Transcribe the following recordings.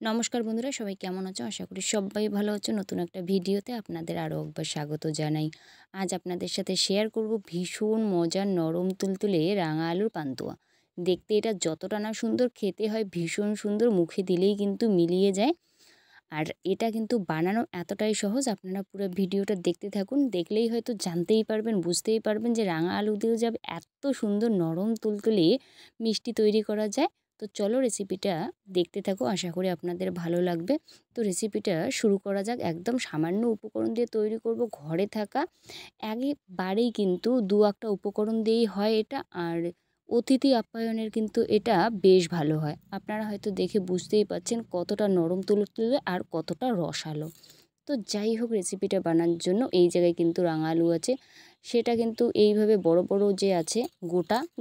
নমস্কার বন্ধুরা, সবাই কেমন আছো? আশা করি সবাই ভালো আছো। নতুন একটা ভিডিওতে আপনাদের আরও একবার স্বাগত জানাই। আজ আপনাদের সাথে শেয়ার করব ভীষণ মজার নরম তুলতুলে রাঙা আলুর পান্তুয়া। দেখতে এটা যতটা না সুন্দর, খেতে হয় ভীষণ সুন্দর, মুখে দিলেই কিন্তু মিলিয়ে যায়। আর এটা কিন্তু বানানো এতটাই সহজ, আপনারা পুরো ভিডিওটা দেখতে থাকুন। দেখলেই হয়তো জানতেই পারবেন, বুঝতেই পারবেন যে রাঙা আলু দিয়েও যাবে এত সুন্দর নরম তুলতুলে মিষ্টি তৈরি করা যায়। তো চলো রেসিপিটা দেখতে থাকো, আশা করি আপনাদের ভালো লাগবে। তো রেসিপিটা শুরু করা যাক। একদম সামান্য উপকরণ দিয়ে তৈরি করব, ঘরে থাকা একেবারেই কিন্তু দু একটা উপকরণ দিয়েই হয় এটা। আর অতিথি আপ্যায়নের কিন্তু এটা বেশ ভালো হয়। আপনারা হয়তো দেখে বুঝতেই পারছেন কতটা নরম তুলতুলে আর কতটা রসালো। তো যাই হোক, রেসিপিটা বানানোর জন্য এই জায়গায় কিন্তু রাঙা আলু আছে। সেটা কিন্তু এইভাবে বড় বড় যে আছে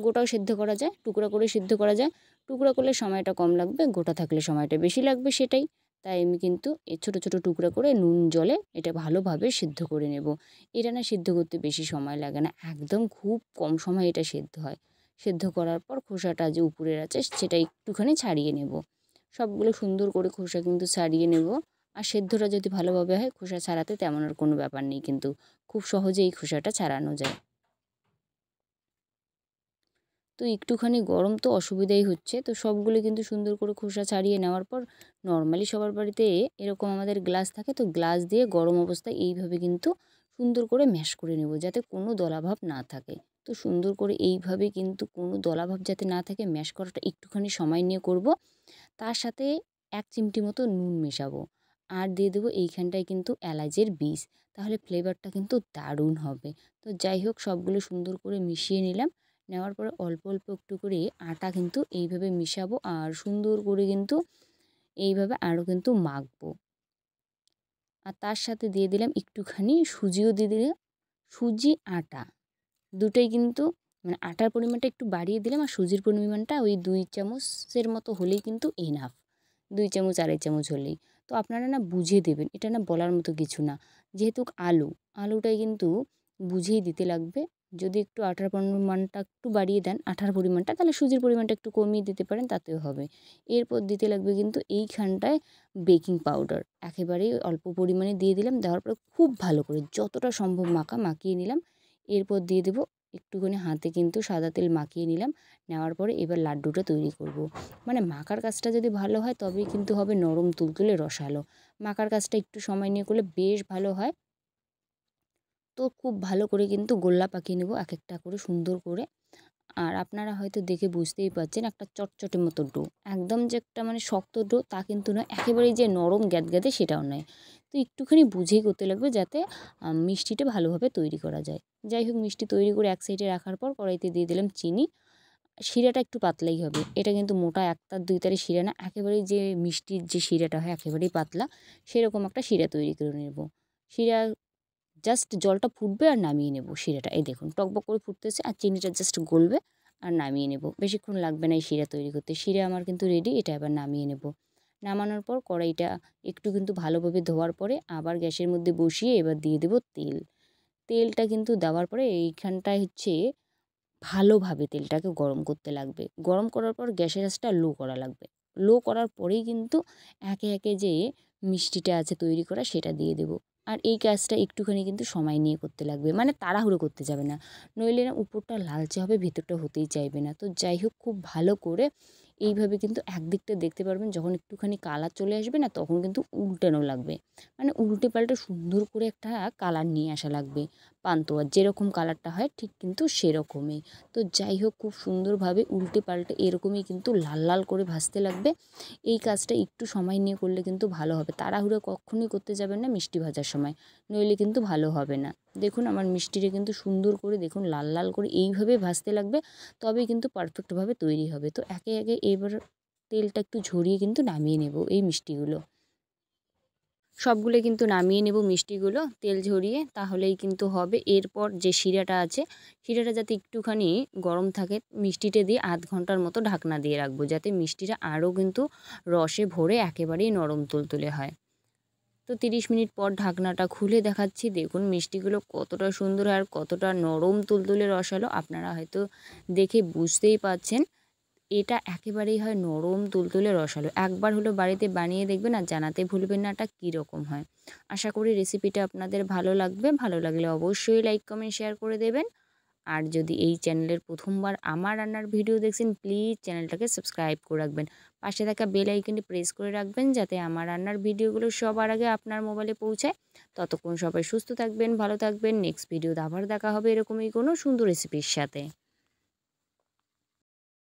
গোটাও সিদ্ধ করা যায়, টুকরা করে সিদ্ধ করা যায়। টুকরা করলে সময়টা কম লাগবে, গোটা থাকলে সময়টা বেশি লাগবে সেটাই। তাই আমি কিন্তু এই ছোটো ছোটো টুকরা করে নুন জলে এটা ভালোভাবে সিদ্ধ করে নেব। এটা না সিদ্ধ করতে বেশি সময় লাগে না, একদম খুব কম সময় এটা সিদ্ধ হয়। সেদ্ধ করার পর খোসাটা যে উপরের আছে সেটা একটুখানি ছাড়িয়ে নেব। সবগুলো সুন্দর করে খোসা কিন্তু ছাড়িয়ে নেব। আর সেদ্ধটা যদি ভালোভাবে হয়, খোসা ছাড়াতে তেমন আর কোনো ব্যাপার নেই, কিন্তু খুব সহজেই খোসাটা ছাড়ানো যায়। তো একটুখানি গরম তো অসুবিধাই হচ্ছে, তো সবগুলো কিন্তু সুন্দর করে খোসা ছাড়িয়ে নেওয়ার পর নর্মালি সবার বাড়িতে এরকম আমাদের গ্লাস থাকে, তো গ্লাস দিয়ে গরম অবস্থায় এইভাবে কিন্তু সুন্দর করে ম্যাশ করে নেব, যাতে কোনো দলাভাব না থাকে। তো সুন্দর করে এইভাবে কিন্তু কোনো দলাভাব যাতে না থাকে, ম্যাশ করাটা একটুখানি সময় নিয়ে করব। তার সাথে ১ চিমটি মতো নুন মেশাবো। আর দিয়ে দেবো এইখানটায় কিন্তু এলাচের বীজ, তাহলে ফ্লেভারটা কিন্তু দারুণ হবে। তো যাই হোক, সবগুলো সুন্দর করে মিশিয়ে নিলাম। নেওয়ার পরে অল্প অল্প একটু করে আটা কিন্তু এইভাবে মিশাবো, আর সুন্দর করে কিন্তু এইভাবে আরও কিন্তু মাখবো। আর তার সাথে দিয়ে দিলাম একটুখানি সুজিও দিয়ে দিলাম। সুজি, আটা দুটোই কিন্তু মানে আটার পরিমাণটা একটু বাড়িয়ে দিলাম, আর সুজির পরিমাণটা ওই ২ চামচের মতো হলেই কিন্তু এনাফ। ২ চামচ, আড়াই চামচ হলেই। তো আপনারা না বুঝে দেবেন, এটা না বলার মতো কিছু না। যেহেতু আলুটাই কিন্তু বুঝেই দিতে লাগবে। যদি একটু আটার পরিমাণটা একটু বাড়িয়ে দেন, আটার পরিমাণটা, তাহলে সুজির পরিমাণটা একটু কমিয়ে দিতে পারেন, তাতেও হবে। এরপর দিতে লাগবে কিন্তু এইখানটায় বেকিং পাউডার। একেবারেই অল্প পরিমাণে দিয়ে দিলাম। দেওয়ার পরে খুব ভালো করে যতটা সম্ভব মাখিয়ে নিলাম। এরপর দিয়ে দেবো একটুখানি হাতে কিন্তু সাদা তেল মাখিয়ে নিলাম। নেওয়ার পরে এবার লাড্ডুটা তৈরি করব। মানে মাখার কাজটা যদি ভালো হয় তবেই কিন্তু হবে নরম তুলতুলে রসালো। মাখার কাজটা একটু সময় নিয়ে করলে বেশ ভালো হয়। তো খুব ভালো করে কিন্তু গোল্লা পাকিয়ে নেব এক একটা করে সুন্দর করে। আর আপনারা হয়তো দেখে বুঝতেই পারছেন, একটা চটচটে মতো ডো। একদম যে একটা মানে শক্ত ডো তা কিন্তু নয়, একেবারেই যে নরম গ্যাদগ্যাদে সেটাও নয়। তো একটুখানি বুঝেই করতে লাগবে, যাতে মিষ্টিটা ভালোভাবে তৈরি করা যায়। যাই হোক, মিষ্টি তৈরি করে এক সাইডে রাখার পর কড়াইতে দিয়ে দিলাম চিনি। শিরাটা একটু পাতলাই হবে। এটা কিন্তু মোটা এক তার দুই তারের শিরা না, একেবারেই যে মিষ্টির যে শিরাটা হয় একেবারেই পাতলা, সেরকম একটা শিরা তৈরি করে নেব। শিরা জাস্ট জলটা ফুটবে আর নামিয়ে নেব শিরাটা। এই দেখুন টকবক করে ফুটতেছে, আর চিনিটা জাস্ট গলবে আর নামিয়ে নেব। বেশিক্ষণ লাগবে না এই শিরা তৈরি করতে। শিরা আমার কিন্তু রেডি, এটা এবার নামিয়ে নেব। নামানোর পর কড়াইটা একটু কিন্তু ভালোভাবে ধোয়ার পরে আবার গ্যাসের মধ্যে বসিয়ে এবার দিয়ে দেব তেল। তেলটা কিন্তু দেওয়ার পরে এইখানটায় হচ্ছে ভালোভাবে তেলটাকে গরম করতে লাগবে। গরম করার পর গ্যাসের আঁচটা লো করা লাগবে। লো করার পরেই কিন্তু একে একে যে মিষ্টিটা আছে তৈরি করা সেটা দিয়ে দেব। আর এই কাজটা একটুখানি কিন্তু সময় নিয়ে করতে লাগবে, মানে তাড়াহুড়ো করতে যাবে না, নইলে না উপরটা লালচে হবে, ভেতরটা হতেই চাইবে না। তো যাই হোক, খুব ভালো করে এইভাবে কিন্তু একদিকটা দেখতে পারবেন, যখন একটুখানি কালার চলে আসবে না তখন কিন্তু উল্টানো লাগবে। মানে উল্টে পাল্টে সুন্দর করে একটা কালার নিয়ে আসা লাগবে। পান্তুয়ার যেরকম কালারটা হয় ঠিক কিন্তু সেরকমই। তো যাই হোক, খুব সুন্দরভাবে উল্টে পাল্টে এরকমই কিন্তু লাল লাল করে ভাজতে লাগবে। এই কাজটা একটু সময় নিয়ে করলে কিন্তু ভালো হবে। তাড়াহুড়ো কখনোই করতে যাবেন না মিষ্টি ভাজার সময়, নইলে কিন্তু ভালো হবে না। দেখুন আমার মিষ্টিটা কিন্তু সুন্দর করে দেখুন লাল লাল করে এইভাবে ভাজতে লাগবে, তবেই কিন্তু পারফেক্টভাবে তৈরি হবে। তো একে একে এবার তেলটা একটু ঝরিয়ে কিন্তু নামিয়ে নেব এই মিষ্টিগুলো। সবগুলো কিন্তু নামিয়ে নেব মিষ্টিগুলো তেল ঝরিয়ে, তাহলেই কিন্তু হবে। এরপর যে শিরাটা আছে, শিরাটা যাতে একটুখানি গরম থাকে, মিষ্টিটা দিয়ে আধ ঘন্টার মতো ঢাকনা দিয়ে রাখবো, যাতে মিষ্টিটা আরও কিন্তু রসে ভরে একেবারেই নরম তুলতুলে হয়। তো ৩০ মিনিট পর ঢাকনাটা খুলে দেখাচ্ছি। দেখুন মিষ্টিগুলো কতটা সুন্দর আর কতটা নরম তুলতুলে রসালো, আপনারা হয়তো দেখে বুঝতেই পারছেন। এটা একেবারেই হয় নরম তুলতুলে রসালো। একবার হলো বাড়িতে বানিয়ে দেখবেন আর জানাতে ভুলবেন না এটা কীরকম হয়। আশা করি রেসিপিটা আপনাদের ভালো লাগবে। ভালো লাগলে অবশ্যই লাইক, কমেন্ট, শেয়ার করে দেবেন। আর যদি এই চ্যানেলের প্রথমবার আমার রান্নার ভিডিও দেখছেন প্লিজ চ্যানেলটাকে সাবস্ক্রাইব করে রাখবেন। পাশে থাকা বেল আইকনটি প্রেস করে রাখবেন যাতে আমার রান্নার ভিডিওগুলো সবার আগে আপনার মোবাইলে পৌঁছায়। ততক্ষণ সবাই সুস্থ থাকবেন, ভালো থাকবেন। নেক্সট ভিডিওতে আবার দেখা হবে এরকমই কোনো সুন্দর রেসিপির সাথে।